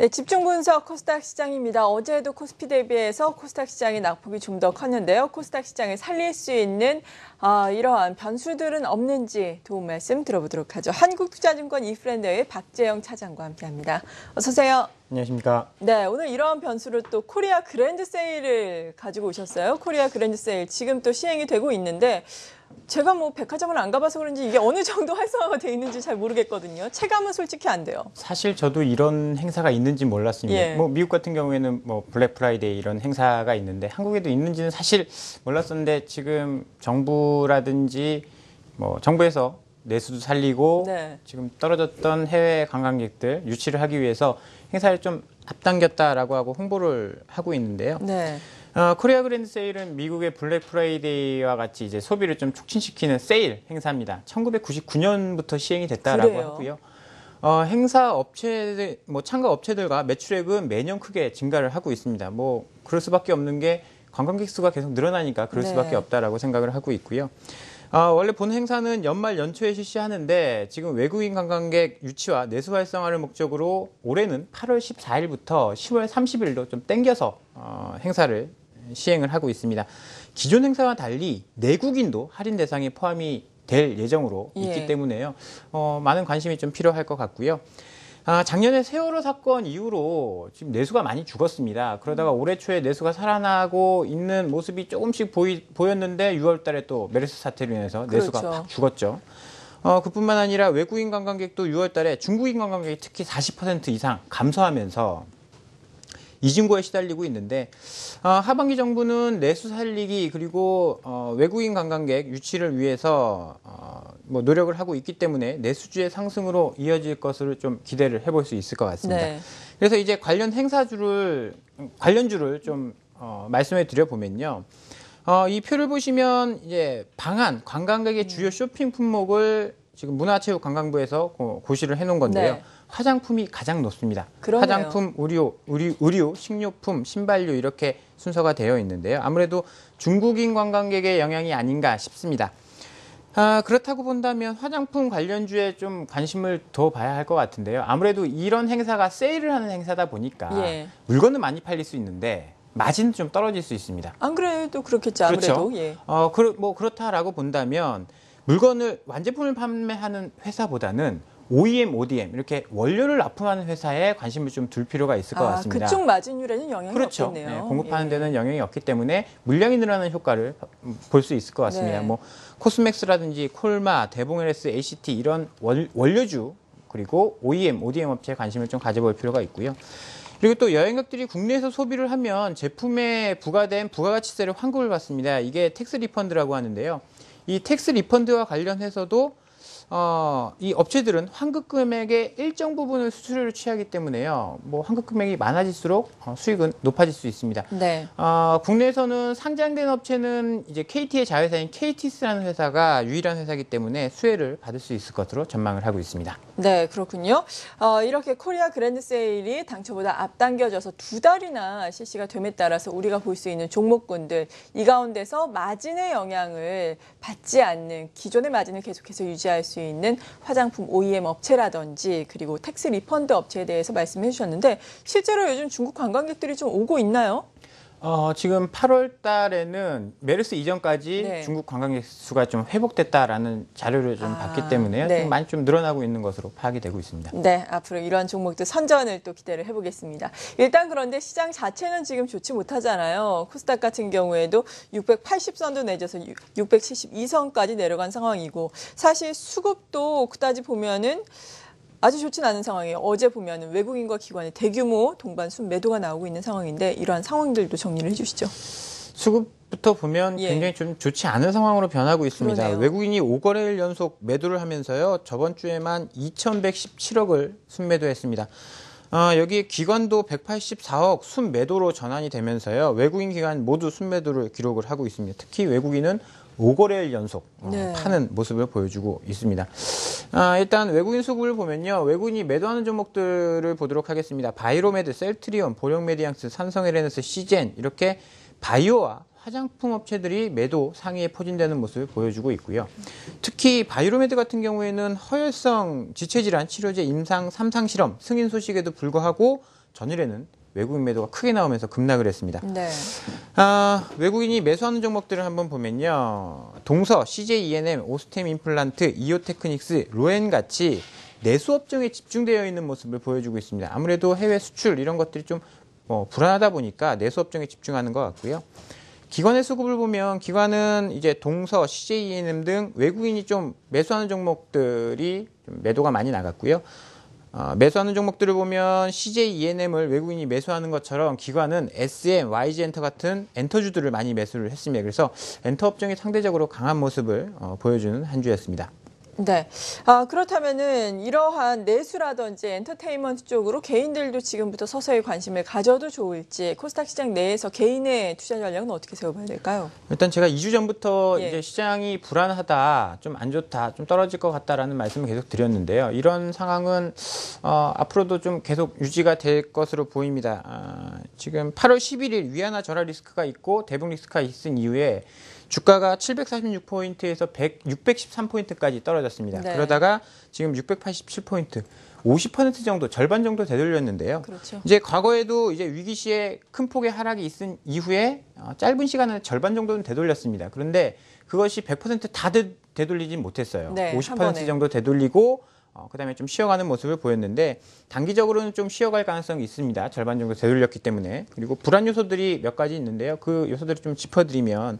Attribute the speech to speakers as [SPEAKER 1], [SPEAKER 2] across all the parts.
[SPEAKER 1] 네, 집중 분석 코스닥 시장입니다. 어제도 코스피 대비해서 코스닥 시장의 낙폭이 좀 더 컸는데요. 코스닥 시장을 살릴 수 있는 이러한 변수들은 없는지 도움 말씀 들어보도록 하죠. 한국투자증권 이프랜드의 박재영 차장과 함께합니다. 어서 오세요.
[SPEAKER 2] 안녕하십니까.
[SPEAKER 1] 네, 오늘 이러한 변수를 또 코리아 그랜드 세일을 가지고 오셨어요. 코리아 그랜드 세일 지금 또 시행이 되고 있는데 제가 뭐 백화점을 안 가봐서 그런지 이게 어느 정도 활성화가 돼 있는지 잘 모르겠거든요. 체감은 솔직히 안 돼요.
[SPEAKER 2] 사실 저도 이런 행사가 있는지 몰랐습니다.
[SPEAKER 1] 예.
[SPEAKER 2] 뭐 미국 같은 경우에는 뭐 블랙 프라이데이 이런 행사가 있는데 한국에도 있는지는 사실 몰랐었는데 지금 정부라든지 뭐 정부에서 내수도 살리고
[SPEAKER 1] 네.
[SPEAKER 2] 지금 떨어졌던 해외 관광객들 유치를 하기 위해서 행사를 좀 앞당겼다라고 하고 홍보를 하고 있는데요.
[SPEAKER 1] 네.
[SPEAKER 2] 코리아 그랜드 세일은 미국의 블랙 프라이데이와 같이 이제 소비를 좀 촉진시키는 세일 행사입니다. 1999년부터 시행이 됐다라고
[SPEAKER 1] 그래요?
[SPEAKER 2] 하고요. 행사 업체들, 뭐 참가 업체들과 매출액은 매년 크게 증가를 하고 있습니다. 뭐 그럴 수밖에 없는 게 관광객 수가 계속 늘어나니까 그럴
[SPEAKER 1] 네.
[SPEAKER 2] 수밖에 없다라고 생각을 하고 있고요. 원래 본 행사는 연말 연초에 실시하는데 지금 외국인 관광객 유치와 내수 활성화를 목적으로 올해는 8월 14일부터 10월 30일로 좀 땡겨서 행사를 시행을 하고 있습니다. 기존 행사와 달리 내국인도 할인 대상에 포함이 될 예정으로 있기 때문에요. 많은 관심이 좀 필요할 것 같고요. 작년에 세월호 사건 이후로 지금 내수가 많이 죽었습니다. 그러다가 올해 초에 내수가 살아나고 있는 모습이 조금씩 보였는데 6월 달에 또 메르스 사태로 인해서 내수가
[SPEAKER 1] 그렇죠.
[SPEAKER 2] 팍 죽었죠. 그뿐만 아니라 외국인 관광객도 6월 달에 중국인 관광객이 특히 40% 이상 감소하면서 이중고에 시달리고 있는데 하반기 정부는 내수 살리기 그리고 외국인 관광객 유치를 위해서 뭐 노력을 하고 있기 때문에 내수주의 상승으로 이어질 것을 좀 기대를 해볼 수 있을 것 같습니다.
[SPEAKER 1] 네.
[SPEAKER 2] 그래서 이제 관련 관련주를 좀 말씀해 드려 보면요. 이 표를 보시면 이제 방한 관광객의 주요 쇼핑 품목을 지금 문화체육관광부에서 고시를 해놓은 건데요.
[SPEAKER 1] 네.
[SPEAKER 2] 화장품이 가장 높습니다.
[SPEAKER 1] 그러네요.
[SPEAKER 2] 화장품, 의류, 식료품, 신발류 이렇게 순서가 되어 있는데요. 아무래도 중국인 관광객의 영향이 아닌가 싶습니다. 그렇다고 본다면 화장품 관련주에 좀 관심을 더 봐야 할 것 같은데요. 아무래도 이런 행사가 세일을 하는 행사다 보니까 물건은 많이 팔릴 수 있는데 마진은 좀 떨어질 수 있습니다.
[SPEAKER 1] 안 그래도 그렇겠죠. 아무래도.
[SPEAKER 2] 그렇죠.
[SPEAKER 1] 예.
[SPEAKER 2] 그렇다라고 본다면 물건을 완제품을 판매하는 회사보다는 OEM, ODM 이렇게 원료를 납품하는 회사에 관심을 좀 둘 필요가 있을 것 같습니다.
[SPEAKER 1] 그쪽 마진율에는 영향이
[SPEAKER 2] 그렇죠.
[SPEAKER 1] 없겠네요.
[SPEAKER 2] 네, 공급하는 데는 영향이 없기 때문에 물량이 늘어나는 효과를 볼 수 있을 것 같습니다.
[SPEAKER 1] 네.
[SPEAKER 2] 뭐 코스맥스라든지 콜마, 대봉LS, ACT 이런 원료주 그리고 OEM, ODM 업체에 관심을 좀 가져볼 필요가 있고요. 그리고 또 여행객들이 국내에서 소비를 하면 제품에 부과된 부가가치세를 환급을 받습니다. 이게 텍스 리펀드라고 하는데요. 이 텍스 리펀드와 관련해서도 이 업체들은 환급 금액의 일정 부분을 수수료를 취하기 때문에요. 뭐 환급 금액이 많아질수록 수익은 높아질 수 있습니다.
[SPEAKER 1] 네.
[SPEAKER 2] 국내에서는 상장된 업체는 이제 KT의 자회사인 KTS라는 회사가 유일한 회사이기 때문에 수혜를 받을 수 있을 것으로 전망을 하고 있습니다.
[SPEAKER 1] 네, 그렇군요. 이렇게 코리아 그랜드 세일이 당초보다 앞당겨져서 2달이나 실시가 됨에 따라서 우리가 볼 수 있는 종목군들 이 가운데서 마진의 영향을 받지 않는 기존의 마진을 계속해서 유지할 수 있는 화장품 OEM 업체라든지 그리고 텍스 리펀드 업체에 대해서 말씀해 주셨는데 실제로 요즘 중국 관광객들이 좀 오고 있나요?
[SPEAKER 2] 지금 8월 달에는 메르스 이전까지 중국 관광객 수가 좀 회복됐다라는 자료를 좀 봤기 때문에 좀 많이 좀 늘어나고 있는 것으로 파악이 되고 있습니다.
[SPEAKER 1] 네, 앞으로 이러한 종목들 선전을 또 기대를 해보겠습니다. 일단 그런데 시장 자체는 지금 좋지 못하잖아요. 코스닥 같은 경우에도 680선도 내줘서 672선까지 내려간 상황이고 사실 수급도 그다지 보면은 아주 좋진 않은 상황이에요. 어제 보면 외국인과 기관의 대규모 동반 순매도가 나오고 있는 상황인데 이러한 상황들도 정리를 해주시죠.
[SPEAKER 2] 수급부터 보면 굉장히 좀 좋지 않은 상황으로 변하고 있습니다.
[SPEAKER 1] 그러네요.
[SPEAKER 2] 외국인이 5거래일 연속 매도를 하면서요. 저번 주에만 2,117억을 순매도했습니다. 여기 기관도 184억 순매도로 전환이 되면서요. 외국인 기관 모두 순매도를 기록을 하고 있습니다. 특히 외국인은 5거래일 연속 파는 모습을 보여주고 있습니다. 일단 외국인 수급을 보면요. 외국인이 매도하는 종목들을 보도록 하겠습니다. 바이로메드, 셀트리온, 보령메디앙스, 삼성LNS, 시젠 이렇게 바이오와 화장품 업체들이 매도 상위에 포진되는 모습을 보여주고 있고요. 특히 바이로메드 같은 경우에는 허혈성 지체질환 치료제 임상 3상 실험 승인 소식에도 불구하고 전일에는 외국인 매도가 크게 나오면서 급락을 했습니다.
[SPEAKER 1] 네.
[SPEAKER 2] 외국인이 매수하는 종목들을 한번 보면요. 동서, CJ ENM, 오스템 임플란트, 이오테크닉스, 로엔 같이 내수 업종에 집중되어 있는 모습을 보여주고 있습니다. 아무래도 해외 수출 이런 것들이 좀 불안하다 보니까 내수 업종에 집중하는 것 같고요. 기관의 수급을 보면 기관은 이제 동서, CJ ENM 등 외국인이 좀 매수하는 종목들이 좀 매도가 많이 나갔고요. 매수하는 종목들을 보면 CJ ENM을 외국인이 매수하는 것처럼 기관은 SM, YG엔터 같은 엔터주들을 많이 매수를 했습니다. 그래서 엔터 업종이 상대적으로 강한 모습을 보여주는 한 주였습니다.
[SPEAKER 1] 네. 그렇다면은 이러한 내수라든지 엔터테인먼트 쪽으로 개인들도 지금부터 서서히 관심을 가져도 좋을지 코스닥 시장 내에서 개인의 투자 전략은 어떻게 세워봐야 될까요?
[SPEAKER 2] 일단 제가 2주 전부터
[SPEAKER 1] 예.
[SPEAKER 2] 이제 시장이 불안하다, 좀 안 좋다, 좀 떨어질 것 같다라는 말씀을 계속 드렸는데요. 이런 상황은 앞으로도 좀 계속 유지가 될 것으로 보입니다. 지금 8월 11일 위안화 절하 리스크가 있고 대북 리스크가 있은 이후에 주가가 746포인트에서 613포인트까지 떨어졌습니다.
[SPEAKER 1] 네.
[SPEAKER 2] 그러다가 지금 687포인트, 50% 정도, 절반 정도 되돌렸는데요.
[SPEAKER 1] 그렇죠.
[SPEAKER 2] 이제 과거에도 이제 위기 시에 큰 폭의 하락이 있은 이후에 짧은 시간에 절반 정도는 되돌렸습니다. 그런데 그것이 100%다 되돌리진 못했어요.
[SPEAKER 1] 네,
[SPEAKER 2] 50% 정도 되돌리고 그다음에 좀 쉬어가는 모습을 보였는데 단기적으로는 좀 쉬어갈 가능성이 있습니다. 절반 정도 되돌렸기 때문에. 그리고 불안 요소들이 몇 가지 있는데요. 그 요소들을 좀 짚어드리면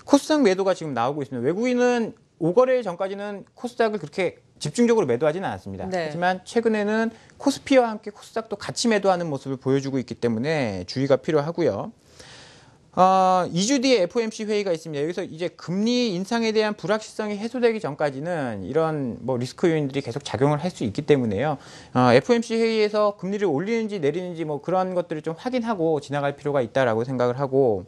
[SPEAKER 2] 코스닥 매도가 지금 나오고 있습니다. 외국인은 5거래 전까지는 코스닥을 그렇게 집중적으로 매도하지는 않았습니다.
[SPEAKER 1] 네.
[SPEAKER 2] 하지만 최근에는 코스피와 함께 코스닥도 같이 매도하는 모습을 보여주고 있기 때문에 주의가 필요하고요. 2주 뒤에 FOMC 회의가 있습니다. 여기서 이제 금리 인상에 대한 불확실성이 해소되기 전까지는 이런 리스크 요인들이 계속 작용을 할 수 있기 때문에요. FOMC 회의에서 금리를 올리는지 내리는지 그런 것들을 좀 확인하고 지나갈 필요가 있다라고 생각을 하고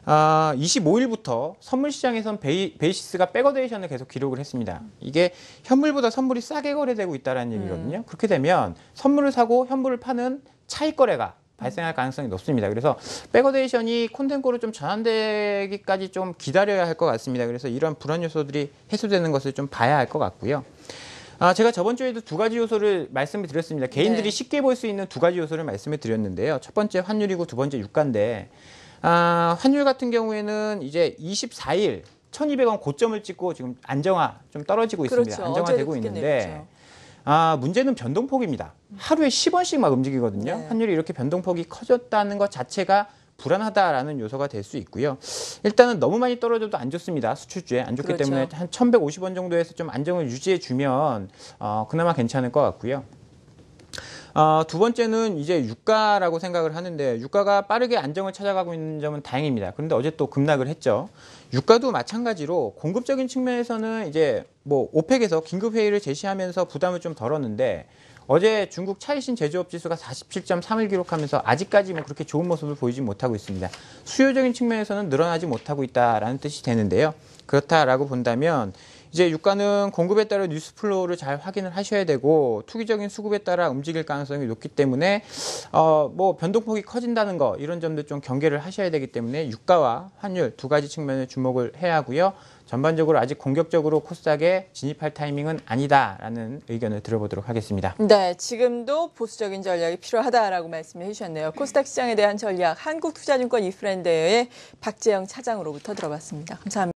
[SPEAKER 2] 25일부터 선물 시장에선 베이시스가 백어데이션을 계속 기록을 했습니다. 이게 현물보다 선물이 싸게 거래되고 있다는 얘기거든요. 그렇게 되면 선물을 사고 현물을 파는 차익 거래가 발생할 가능성이 높습니다. 그래서 백어데이션이 콘텐코로 좀 전환되기까지 좀 기다려야 할 것 같습니다. 그래서 이런 불안 요소들이 해소되는 것을 좀 봐야 할 것 같고요. 제가 저번 주에도 두 가지 요소를 말씀을 드렸습니다. 개인들이
[SPEAKER 1] 네.
[SPEAKER 2] 쉽게 볼 수 있는 두 가지 요소를 말씀을 드렸는데요. 첫 번째 환율이고 두 번째 유가인데 환율 같은 경우에는 이제 24일 1,200원 고점을 찍고 지금 안정화 좀 떨어지고 있습니다.
[SPEAKER 1] 그렇죠.
[SPEAKER 2] 안정화되고
[SPEAKER 1] 어제도
[SPEAKER 2] 있는데 문제는 변동폭입니다. 하루에 10원씩 막 움직이거든요.
[SPEAKER 1] 네.
[SPEAKER 2] 환율이 이렇게 변동폭이 커졌다는 것 자체가 불안하다라는 요소가 될 수 있고요. 일단은 너무 많이 떨어져도 안 좋습니다. 수출주에 안 좋기
[SPEAKER 1] 그렇죠.
[SPEAKER 2] 때문에 한 1,150원 정도에서 좀 안정을 유지해 주면 그나마 괜찮을 것 같고요. 두 번째는 이제 유가라고 생각을 하는데 유가가 빠르게 안정을 찾아가고 있는 점은 다행입니다. 그런데 어제 또 급락을 했죠. 유가도 마찬가지로 공급적인 측면에서는 이제 오펙에서 긴급 회의를 제시하면서 부담을 좀 덜었는데 어제 중국 차이신 제조업 지수가 47.3을 기록하면서 아직까지 그렇게 좋은 모습을 보이지 못하고 있습니다. 수요적인 측면에서는 늘어나지 못하고 있다라는 뜻이 되는데요. 그렇다라고 본다면 이제 유가는 공급에 따라 뉴스플로우를 잘 확인을 하셔야 되고 투기적인 수급에 따라 움직일 가능성이 높기 때문에 변동폭이 커진다는 거 이런 점도 좀 경계를 하셔야 되기 때문에 유가와 환율 두 가지 측면을 주목을 해야 하고요. 전반적으로 아직 공격적으로 코스닥에 진입할 타이밍은 아니다라는 의견을 들어보도록 하겠습니다.
[SPEAKER 1] 네, 지금도 보수적인 전략이 필요하다라고 말씀을 해주셨네요. 코스닥 시장에 대한 전략 한국투자증권 이프랜드의 박재영 차장으로부터 들어봤습니다. 감사합니다.